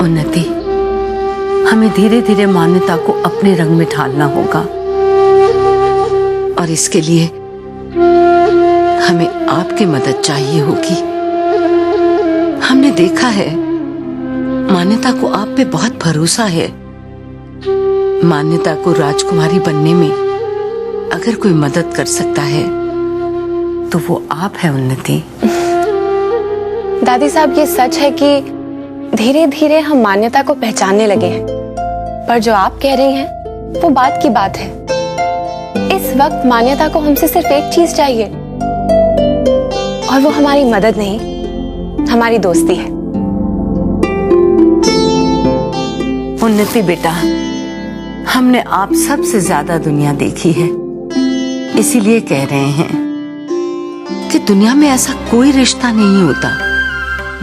उन्नति, हमें धीरे धीरे मान्यता को अपने रंग में ढालना होगा और इसके लिए हमें आपकी मदद चाहिए होगी। हमने देखा है मान्यता को आप पे बहुत भरोसा है। मान्यता को राजकुमारी बनने में अगर कोई मदद कर सकता है तो वो आप है उन्नति। दादी साहब, ये सच है कि धीरे धीरे हम मान्यता को पहचानने लगे हैं, पर जो आप कह रही हैं वो बात की बात है। इस वक्त मान्यता को हमसे सिर्फ एक चीज चाहिए और वो हमारी मदद नहीं, हमारी दोस्ती है। उन्नति बेटा, हमने आप सबसे ज्यादा दुनिया देखी है, इसीलिए कह रहे हैं कि दुनिया में ऐसा कोई रिश्ता नहीं होता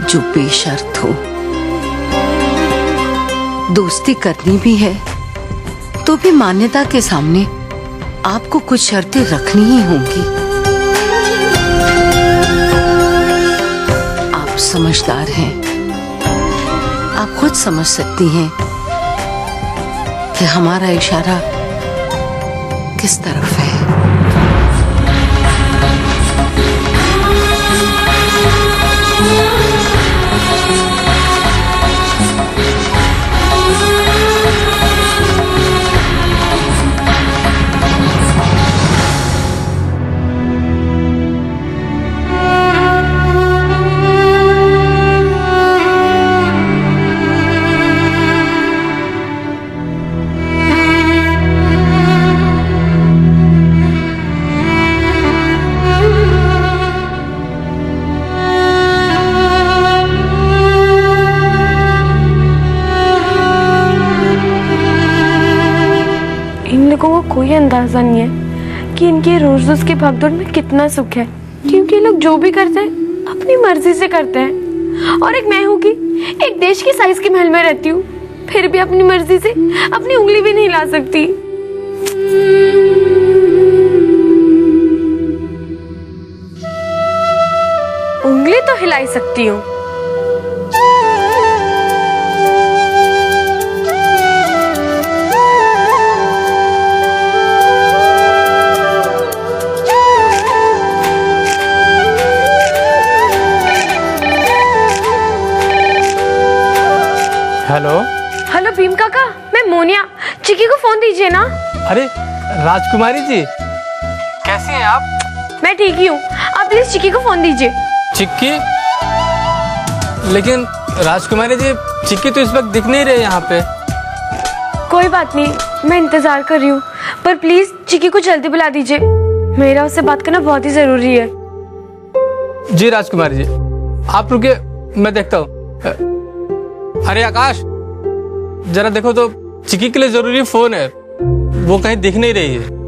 जो बेशर्त हो। दोस्ती करनी भी है तो भी मान्यता के सामने आपको कुछ शर्तें रखनी ही होंगी। आप समझदार हैं, आप खुद समझ सकती हैं कि हमारा इशारा किस तरफ है। लोगों को कोई अंदाजा नहीं है कि इनके रोज रोज की भागदौड़ में कितना सुख है, क्योंकि लोग जो भी करते हैं अपनी मर्जी से करते हैं। और एक मैं हूँ कि एक देश की साइज के महल में रहती हूँ, फिर भी अपनी मर्जी से अपनी उंगली भी नहीं ला सकती। उंगली तो हिला सकती हूँ। हेलो हेलो भीम काका, मैं मोनिया। चिक्की को फोन दीजिए ना। अरे राजकुमारी जी, कैसी हैं आप? मैं ठीक ही हूँ, आप प्लीज चिक्की को फोन दीजिए। चिक्की? लेकिन राजकुमारी जी, चिक्की तो इस वक्त दिख नहीं रही यहाँ पे। कोई बात नहीं, मैं इंतजार कर रही हूँ, पर प्लीज चिक्की को जल्दी बुला दीजिए। मेरा उससे बात करना बहुत ही जरूरी है। जी राजकुमारी जी, आप रुकिए, मैं देखता हूँ। अरे आकाश, जरा देखो तो, चिक्की के लिए जरूरी फोन है, वो कहीं दिख नहीं रही है।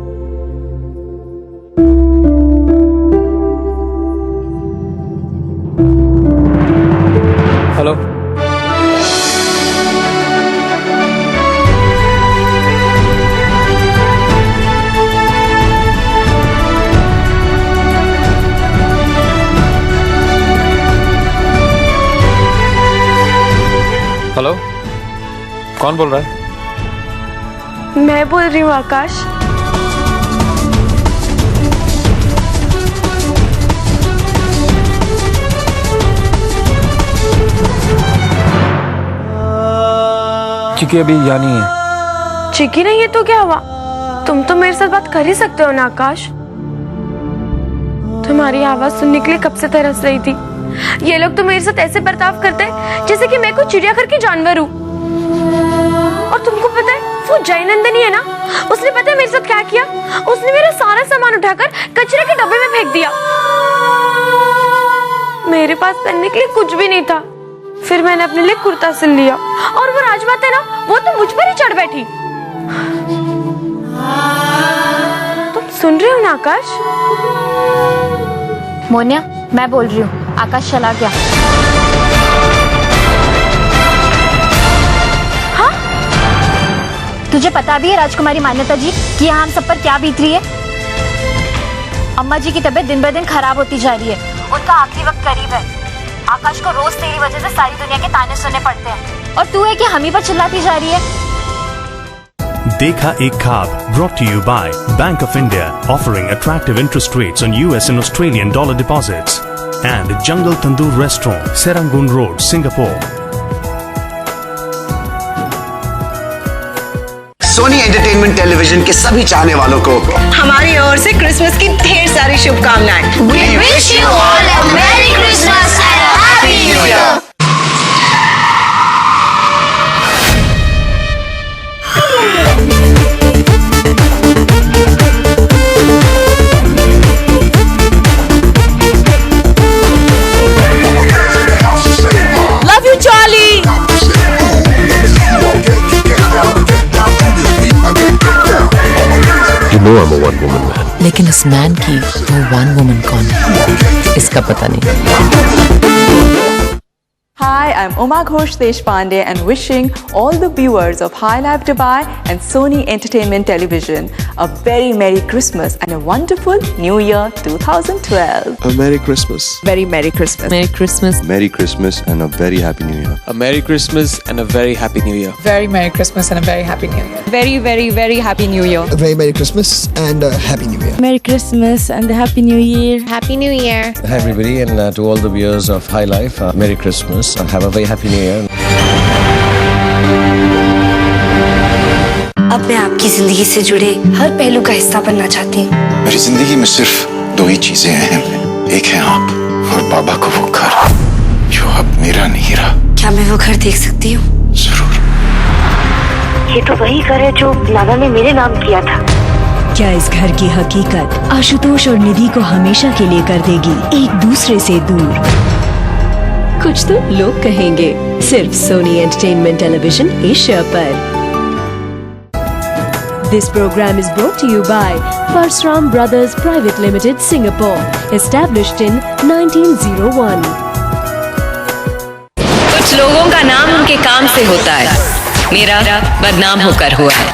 हेलो, हेलो, कौन बोल रहा है? मैं बोल रही हूँ आकाश। चिक्की अभी यहाँ नहीं है। चिक्की नहीं है तो क्या हुआ? तुम तो मेरे साथ बात कर ही सकते हो ना आकाश। तुम्हारी आवाज सुनने के लिए कब से तरस रही थी। ये लोग तो मेरे साथ ऐसे बर्ताव करते हैं जैसे कि मैं कोई चिड़ियाघर की जानवर हूँ। और तुमको पता है वो जयनंदनी है ना, उसने पता है मेरे साथ क्या किया? उसने मेरा सारा सामान उठाकर कचरे के डब्बे में फेंक दिया। मेरे पास पहनने के लिए कुछ भी नहीं था। फिर मैंने अपने लिए कुर्ता सिल लिया और वो राजमाता है ना, वो तो मुझ पर ही चढ़ बैठी। तुम सुन रहे हो ना आकाश? मोनिया, मैं बोल रही हूँ, आकाश चला गया। हाँ? तुझे पता भी है राजकुमारी मान्यता जी कि यहाँ हम सब पर क्या बीत रही है? अम्मा जी की तबीयत दिन ब दिन खराब होती जा रही है, उनका आखिरी वक्त करीब है। आकाश को रोज तेरी वजह से सारी दुनिया के ताने सुनने पड़ते हैं और तू है कि हम ही पर चिल्लाती जा रही है। देखा एक ख्वाब brought to you by Bank of India, offering attractive interest rates on US and Australian dollar deposits, and Jungle Tandoor Restaurant, Serangoon Road, Singapore. Sony entertainment television के सभी चाहने वालों को हमारी ओर से क्रिसमस की ढेर सारी शुभकामनाएं। We wish you all a Merry Christmas and a Happy New Year. Love you, Charlie. You know I'm a one-woman man. लेकिन उस मैन की वो वन वुमन कौन है इसका पता नहीं। Hi, I'm Uma Ghosh Deshpande and wishing all the viewers of High Life Dubai and Sony Entertainment Television a very Merry Christmas and a wonderful New Year 2012. A Merry Christmas. Very Merry Christmas. Merry Christmas. Merry Christmas and a very Happy New Year. A Merry Christmas and a very Happy New Year. Very Merry Christmas and a very Happy New Year. Very, very, very Happy New Year. A very Merry Christmas and a Happy New Year. Merry Christmas and a Happy New Year. Happy New Year. Hi everybody and to all the viewers of High Life, Merry Christmas and have a very Happy New Year. अब मैं आपकी जिंदगी से जुड़े हर पहलू का हिस्सा बनना चाहती हूँ। मेरी जिंदगी में सिर्फ दो ही चीजें अहम हैं, एक है आप और बाबा को वो घर जो अब मेरा नहीं रहा। क्या मैं वो घर देख सकती हूँ? जरूर। ये तो वही घर है जो नाना ने मेरे नाम किया था। क्या इस घर की हकीकत आशुतोष और निधि को हमेशा के लिए कर देगी एक दूसरे से दूर? कुछ तो लोग कहेंगे सिर्फ सोनी एंटरटेनमेंट टेलीविजन एशिया पर। This program is brought to you by Parsram Brothers Private Limited, Singapore, established in 1901. कुछ लोगों का नाम उनके काम से होता है, मेरा बदनाम होकर हुआ है।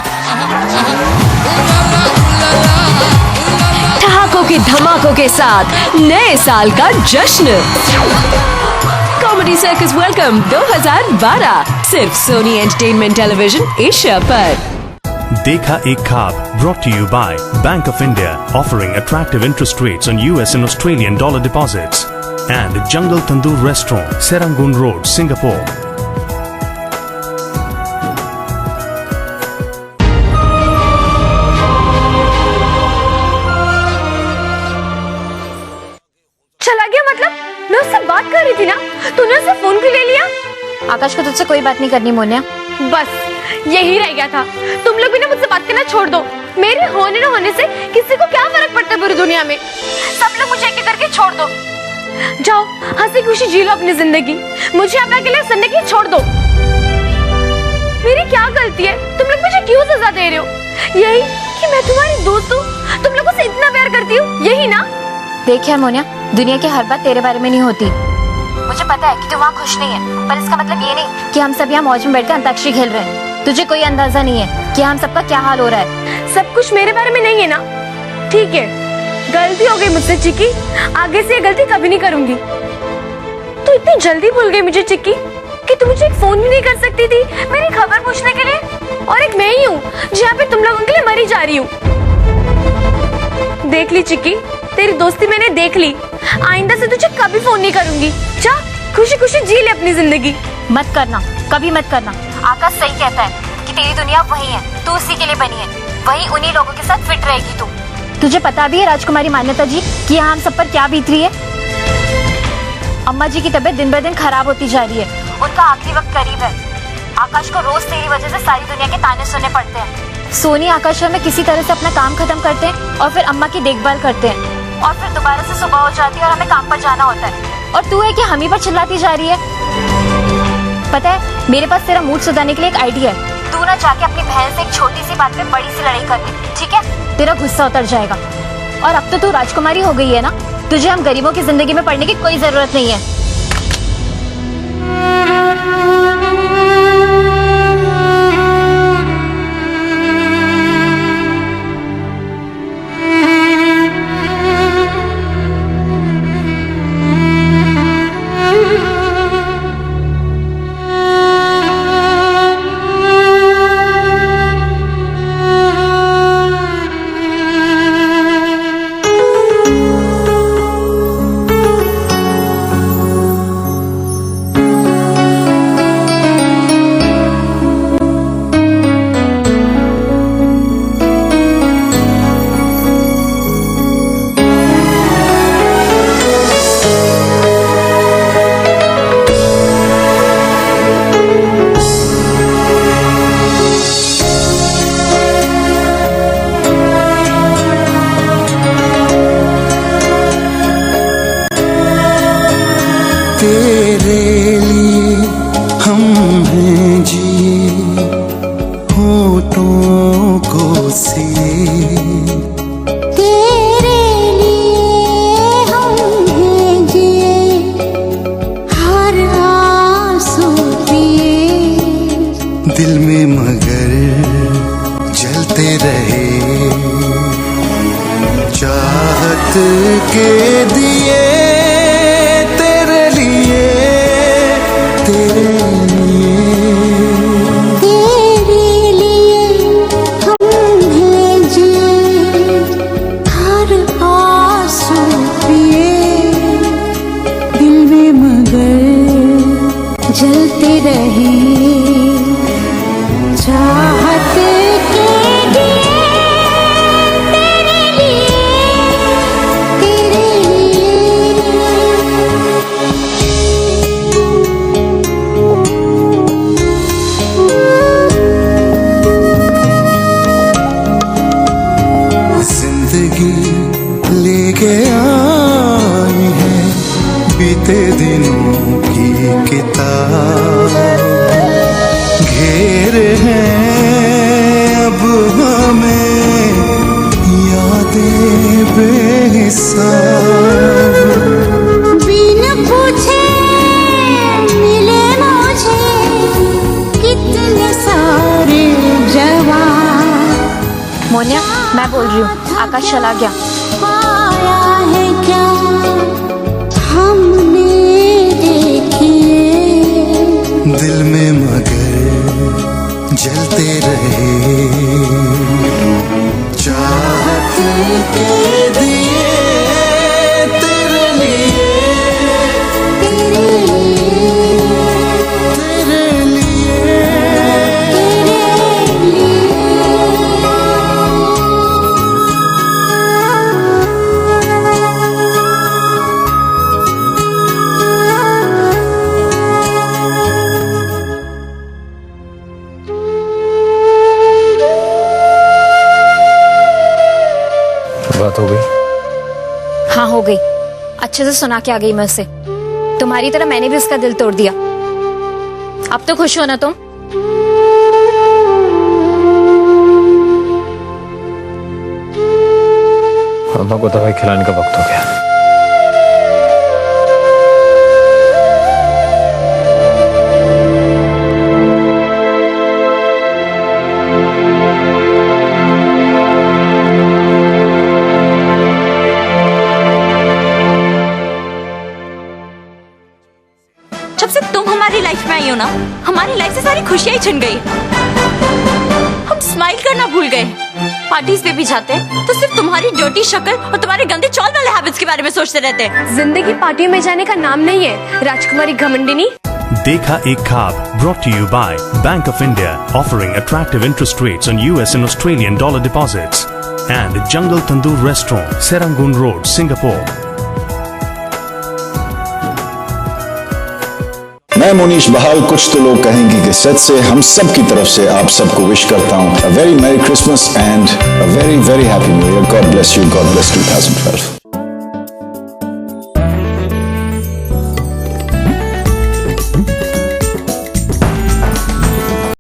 ठहाकों के धमाकों के साथ नए साल का जश्न। कॉमेडी सर्कस वेलकम 2012 सिर्फ सोनी एंटरटेनमेंट टेलीविजन एशिया पर। देखा एक ख्वाब brought to you by Bank of India, offering attractive interest rates on US and Australian dollar deposits, and Jungle Tandoor Restaurant, Serangoon Road, Singapore. चला गया मतलब? मैं उससे बात कर रही थी ना, तूने उससे फोन क्यों ले लिया? आकाश को तुझसे कोई बात नहीं करनी मोनिया। बस यही रह गया था। तुम लोग भी ना मुझसे बात करना छोड़ दो। मेरे होने न होने से किसी को क्या फर्क पड़ता है पूरी दुनिया में? सब लोग मुझे एक एक करके छोड़ दो। जाओ हंसी खुशी जी लो अपनी जिंदगी, मुझे अब अकेले जिंदगी छोड़ दो। मेरी क्या गलती है? तुम लोग मुझे क्यों सजा दे रहे हो? यही कि मैं तुम्हारी दोस्त हूँ, तुम लोगों से इतना प्यार करती हूँ, यही ना? देख यार मोनिया, दुनिया की हर बात तेरे बारे में नहीं होती। मुझे पता है कि तुम वहाँ खुश नहीं है, पर इसका मतलब ये नहीं कि हम सब यहाँ मौज में बैठकर अंताक्षरी खेल रहे हैं। तुझे कोई अंदाजा नहीं है कि हम सबका क्या हाल हो रहा है। सब कुछ मेरे बारे में नहीं है ना? ठीक है, गलती हो गई मुझसे चिक्की, आगे से ये गलती कभी नहीं करूंगी। तू इतनी जल्दी भूल गई मुझे चिक्की कि तू मुझे एक फोन भी नहीं कर सकती थी मेरी खबर पूछने के लिए, और एक मैं ही हूँ जहाँ पे तुम लोगों के लिए मरी जा रही हूँ। देख ली चिक्की, तेरी दोस्ती मैंने देख ली, आइंदा से तुझे कभी फोन नहीं करूंगी। जा खुशी खुशी जी ले अपनी जिंदगी। मत करना, कभी मत करना। आकाश सही कहता है कि तेरी दुनिया वही है, तू उसी के लिए बनी है, वही उन्हीं लोगों के साथ फिट रहेगी तू। तुझे पता भी है राजकुमारी मान्यता जी कि यहाँ हम सब पर क्या बीत रही है? अम्मा जी की तबीयत दिन ब दिन खराब होती जा रही है, उनका आखिरी वक्त करीब है। आकाश को रोज तेरी वजह से सारी दुनिया के ताने सुनने पड़ते हैं। सोनी आकाश में किसी तरह से अपना काम खत्म करते हैं और फिर अम्मा की देखभाल करते हैं, और फिर दोबारा से सुबह हो जाती है और हमें काम पर जाना होता है, और तू है कि हम ही पर चिल्लाती जा रही है। पता है मेरे पास तेरा मूड सुधारने के लिए एक आइडिया है। तू ना जाके अपनी बहन से एक छोटी सी बात पे बड़ी सी लड़ाई कर ले, ठीक है? तेरा गुस्सा उतर जाएगा। और अब तो तू राजकुमारी हो गई है ना, तुझे हम गरीबों की जिंदगी में पड़ने की कोई जरूरत नहीं है। लम्हे जिए होठों को सिए तेरे लिए हम जिए हर आंसू पिए दिल में मगर जलते रहे चाहत के दिए तेरे लिए तेरे लिए हम हैं जिए हर आंसू पिए दिल में मगर जलते रहे चाहत के दिए तेरे लिए जिंदगी ले गया है बीते दिनों की किताब घेर है अब हमें यादें बेहिसाब बिन पूछे मिले मुझे कितने सारे जवाब मोनिया, मैं बोल रही हूँ, आकाश चला गया। पाया है क्या हमने देखिए दिल में मगर जलते रहे चाहत के दिए तेरे लिए तेरे लिए बात हो गई? हाँ, हो गई। अच्छे से सुना के आ गई मैं उससे। तुम्हारी तरह मैंने भी उसका दिल तोड़ दिया। अब तो खुश हो ना तुम? अम्मा को दवाई खिलाने का वक्त हो गया। जब से तुम हमारी लाइफ में आई हो ना, हमारी लाइफ से सारी खुशियां ही छिन गई। हम स्माइल करना भूल गए। पार्टीज पे भी जाते हैं तो सिर्फ तुम्हारी डर्टी शक्ल और तुम्हारे गंदे चौल वाले हैबिट्स के बारे में सोचते रहते हैं। जिंदगी पार्टियों में जाने का नाम नहीं है राजकुमारी घमंडिनी। देखा एक ख्वाब brought to you by Bank of India, offering attractive interest rates on US and Australian dollar deposits, and Jungle Tandoor Restaurant, Serangoon Road, Singapore. मैं मोनीश बहाल, कुछ तो लोग कहेंगे कि सच से हम सब की तरफ से आप सबको विश करता हूं a very merry Christmas and a very very happy new year. God bless you, God bless 2012।